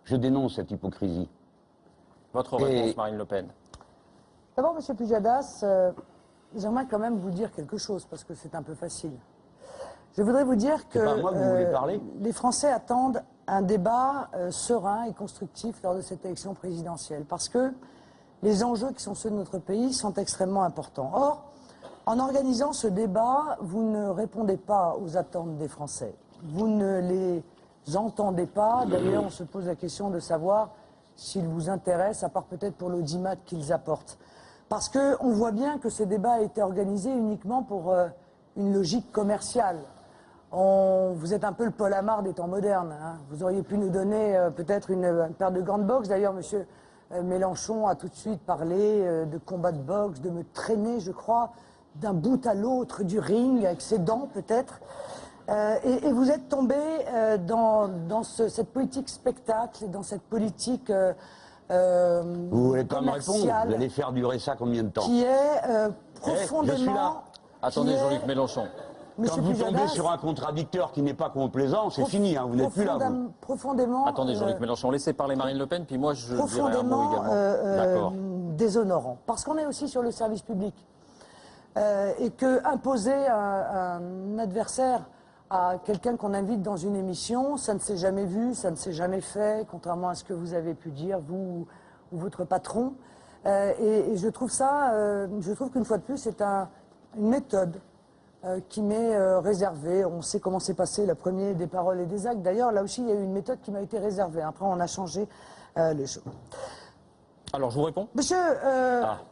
Je dénonce cette hypocrisie. Votre réponse, Marine Le Pen. D'abord, M. Pujadas, j'aimerais quand même vous dire quelque chose, parce que c'est un peu facile. Je voudrais vous dire que pas moi que vous voulez parler. Les Français attendent un débat serein et constructif lors de cette élection présidentielle, parce que les enjeux qui sont ceux de notre pays sont extrêmement importants. Or, en organisant ce débat, vous ne répondez pas aux attentes des Français. Vous ne les entendez pas. D'ailleurs, on se pose la question de savoir s'ils vous intéressent, à part peut-être pour l'audimat qu'ils apportent. Parce qu'on voit bien que ce débat a été organisé uniquement pour une logique commerciale. Vous êtes un peu le Paul Amar des temps modernes. Hein. Vous auriez pu nous donner peut-être une paire de gants de boxe. D'ailleurs, M. Mélenchon a tout de suite parlé de combat de boxe, de me traîner, je crois, d'un bout à l'autre du ring, avec ses dents peut-être. Et vous êtes tombé dans cette politique spectacle, dans cette politique vous voulez pas me répondre? Vous allez faire durer ça combien de temps? Qui est profondément... je suis là. Attendez, Jean-Luc Mélenchon. Quand vous tombez sur un contradicteur qui n'est pas complaisant, c'est fini, hein, vous n'êtes plus là. Vous. Profondément... Attendez, Jean-Luc Mélenchon, laissez parler Marine Le Pen, puis moi je dirai un mot également. D'accord. Déshonorant. Parce qu'on est aussi sur le service public. Et que imposer un adversaire à quelqu'un qu'on invite dans une émission, ça ne s'est jamais vu, ça ne s'est jamais fait, contrairement à ce que vous avez pu dire, vous ou votre patron. Et je trouve ça, je trouve qu'une fois de plus, c'est une méthode qui m'est réservée. On sait comment s'est passé la première des paroles et des actes. D'ailleurs, là aussi, il y a eu une méthode qui m'a été réservée. Après, on a changé les choses. Alors, je vous réponds. Monsieur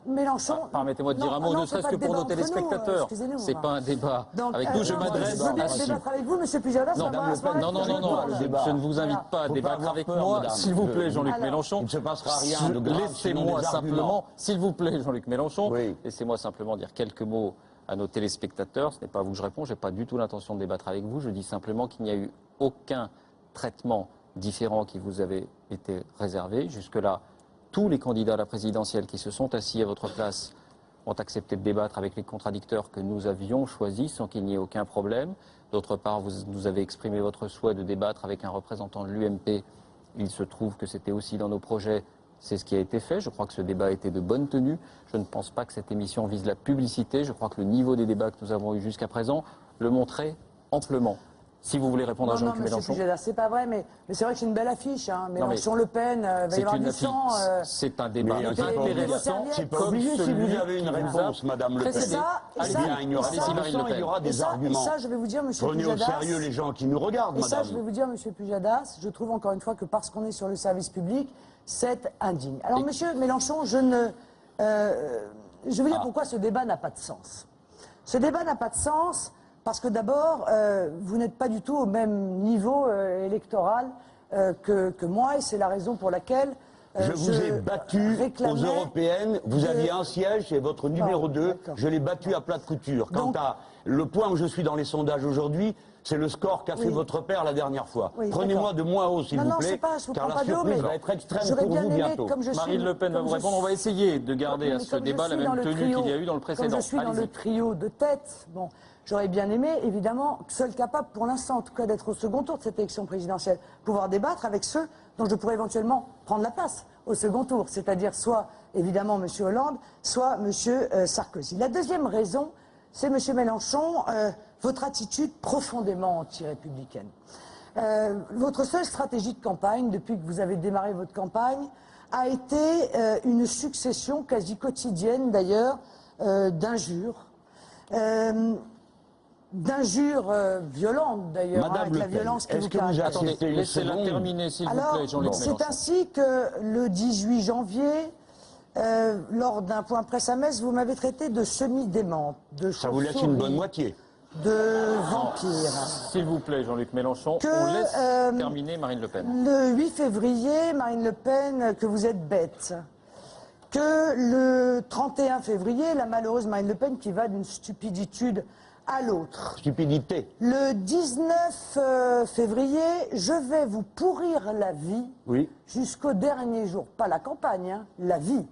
Mélenchon... Permettez-moi de dire un mot, ne serait-ce que pour nos téléspectateurs. C'est pas un débat avec nous, je m'adresse à... Je veux bien débattre avec vous, monsieur Pujadas. Non, je ne vous invite pas à débattre avec moi. S'il vous plaît, Jean-Luc Mélenchon. Il ne se passera rien de grave. Laissez-moi simplement, s'il vous plaît, Jean-Luc Mélenchon, laissez-moi simplement dire quelques mots à nos téléspectateurs. Ce n'est pas à vous que je réponds, je n'ai pas du tout l'intention de débattre avec vous. Je dis simplement qu'il n'y a eu aucun traitement différent qui vous avait été réservé. Jusque-là, tous les candidats à la présidentielle qui se sont assis à votre place ont accepté de débattre avec les contradicteurs que nous avions choisis sans qu'il n'y ait aucun problème. D'autre part, vous nous avez exprimé votre souhait de débattre avec un représentant de l'UMP. Il se trouve que c'était aussi dans nos projets. C'est ce qui a été fait. Je crois que ce débat a été de bonne tenue. Je ne pense pas que cette émission vise la publicité. Je crois que le niveau des débats que nous avons eus jusqu'à présent le montrait amplement. Si vous voulez répondre à Jean-Luc Mélenchon. C'est pas vrai, mais c'est vrai que c'est une belle affiche. Hein. Mélenchon, Le Pen, va y avoir du sang. C'est un débat intéressant. C'est pas obligé si vous avez une réponse, Madame Le Pen. Il y aura des arguments. Et ça, je vais vous dire, Monsieur Prenez Pujadas. Au sérieux les gens qui nous regardent, Madame. Et ça, je vais vous dire, Monsieur Pujadas, je trouve encore une fois que parce qu'on est sur le service public, c'est indigne. Alors, Monsieur Mélenchon, je veux dire pourquoi ce débat n'a pas de sens. Ce débat n'a pas de sens parce que d'abord, vous n'êtes pas du tout au même niveau électoral que moi, et c'est la raison pour laquelle je vous ai battu aux européennes, vous aviez un siège, c'est votre numéro 2, je l'ai battu à plat de couture. Quant à le point où je suis dans les sondages aujourd'hui, c'est le score qu'a fait votre père la dernière fois. Prenez-moi de moins haut, s'il vous plaît, car la surprise va être extrême pour vous bientôt. Marine Le Pen va vous répondre, on va essayer de garder à ce débat la même tenue qu'il y a eu dans le précédent. Comme je suis dans le trio de tête, bon, j'aurais bien aimé, évidemment, seul capable pour l'instant, en tout cas, d'être au second tour de cette élection présidentielle, pouvoir débattre avec ceux dont je pourrais éventuellement prendre la place au second tour, c'est-à-dire soit, évidemment, M. Hollande, soit M. Sarkozy. La deuxième raison, c'est, M. Mélenchon, votre attitude profondément anti-républicaine. Votre seule stratégie de campagne, depuis que vous avez démarré votre campagne, a été une succession quasi quotidienne, d'ailleurs, d'injures. D'injures violentes, d'ailleurs, avec la violence qui vous caractérise. Laissez-la terminer, s'il vous plaît, Jean-Luc Mélenchon. C'est ainsi que, le 18 janvier, lors d'un point presse à Metz, vous m'avez traité de semi-démente, de ça vous laisse une bonne moitié. De vampire. S'il vous plaît, Jean-Luc Mélenchon, on laisse terminer Marine Le Pen. Le 8 février, Marine Le Pen, que vous êtes bête. Que le 31 février, la malheureuse Marine Le Pen qui va d'une stupiditude à l'autre. Stupidité. Le 19 février, je vais vous pourrir la vie jusqu'au dernier jour. Pas la campagne, hein, la vie.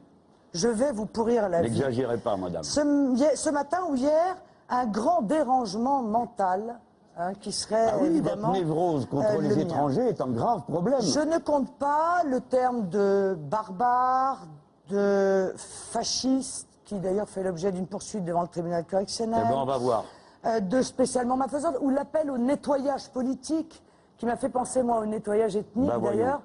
Je vais vous pourrir la vie. N'exagérez pas, madame. Ce matin ou hier, un grand dérangement mental qui serait ah oui, évidemment votre névrose contre les étrangers est un grave problème. Je ne compte pas le terme de barbare, de fasciste, qui d'ailleurs fait l'objet d'une poursuite devant le tribunal correctionnel. Eh ben, on va voir. De spécialement malfaisante, ou l'appel au nettoyage politique, qui m'a fait penser, moi, au nettoyage ethnique, d'ailleurs,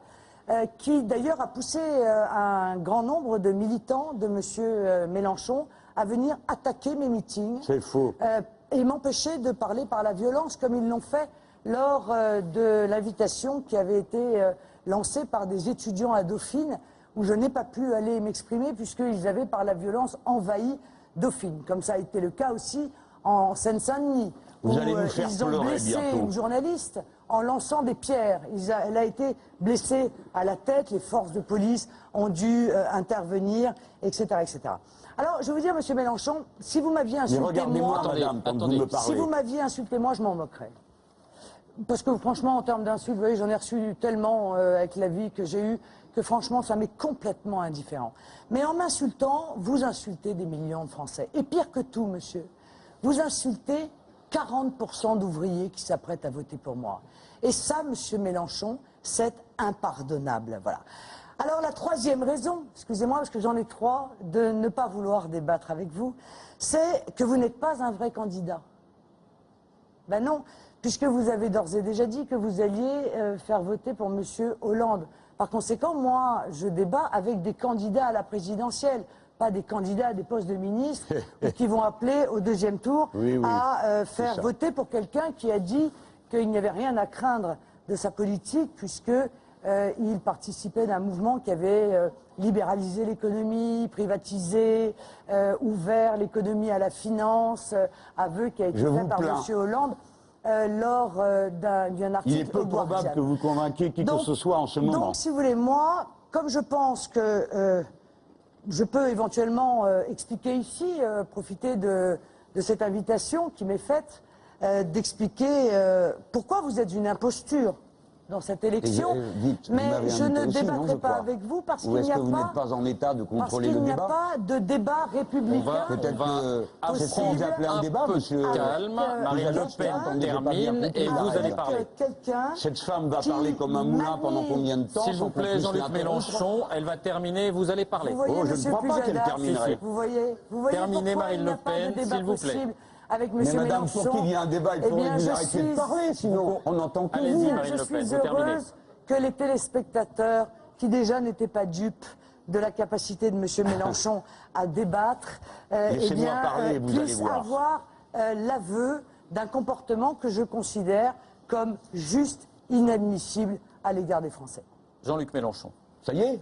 qui, d'ailleurs, a poussé un grand nombre de militants de M. Mélenchon à venir attaquer mes meetings. C'est faux. Et m'empêcher de parler par la violence, comme ils l'ont fait lors de l'invitation qui avait été lancée par des étudiants à Dauphine, où je n'ai pas pu aller m'exprimer, puisqu'ils avaient, par la violence, envahi Dauphine. Comme ça a été le cas aussi en Seine-Saint-Denis, où ils ont blessé une journaliste en lançant des pierres. Elle a été blessée à la tête, les forces de police ont dû intervenir, etc., etc. Alors, je vais vous dire, M. Mélenchon, si vous m'aviez insulté, moi, si vous m'aviez insulté, moi, je m'en moquerais. Parce que, franchement, en termes d'insultes, vous voyez, j'en ai reçu tellement avec la vie que j'ai eue, que franchement, ça m'est complètement indifférent. Mais en m'insultant, vous insultez des millions de Français. Et pire que tout, monsieur, vous insultez 40% d'ouvriers qui s'apprêtent à voter pour moi. Et ça, monsieur Mélenchon, c'est impardonnable. Voilà. Alors la troisième raison, excusez-moi parce que j'en ai trois, de ne pas vouloir débattre avec vous, c'est que vous n'êtes pas un vrai candidat. Ben non, puisque vous avez d'ores et déjà dit que vous alliez faire voter pour monsieur Hollande. Par conséquent, moi, je débat avec des candidats à la présidentielle, pas des candidats à des postes de ministre qui vont appeler au deuxième tour à faire voter pour quelqu'un qui a dit qu'il n'y avait rien à craindre de sa politique, puisque il participait d'un mouvement qui avait libéralisé l'économie, privatisé, ouvert l'économie à la finance, aveu qui a été fait par M. Hollande lors d'un article. Il est peu probable que vous convainquiez qui que ce soit en ce moment. Donc, si vous voulez, moi, comme je pense que je peux éventuellement expliquer ici, profiter de cette invitation qui m'est faite, d'expliquer pourquoi vous êtes une imposture dans cette élection, mais je ne débattrai pas avec vous parce qu'il n'y a pas... Ou est-ce que vous n'êtes pas en état de contrôler le débat ? Parce qu'il n'y a pas de débat républicain. Peut-être que c'est ce que vous appelez un débat, monsieur. Calme, Marine Le Pen termine et vous allez parler. Cette femme va parler comme un moulin pendant combien de temps ? S'il vous plaît, Jean-Luc Mélenchon, elle va terminer, vous allez parler. Oh, je ne crois pas qu'elle terminerait. Vous voyez terminez Marine Le Pen, s'il vous plaît. Avec M. Mais madame, Mélenchon, pour qu'il y ait un débat, il faudrait que vous arrêtiez de parler, sinon on n'entend que vous. Je suis heureuse que les téléspectateurs, qui déjà n'étaient pas dupes de la capacité de M. Mélenchon à débattre, puissent avoir l'aveu d'un comportement que je considère comme juste inadmissible à l'égard des Français. Jean-Luc Mélenchon. Ça y est ?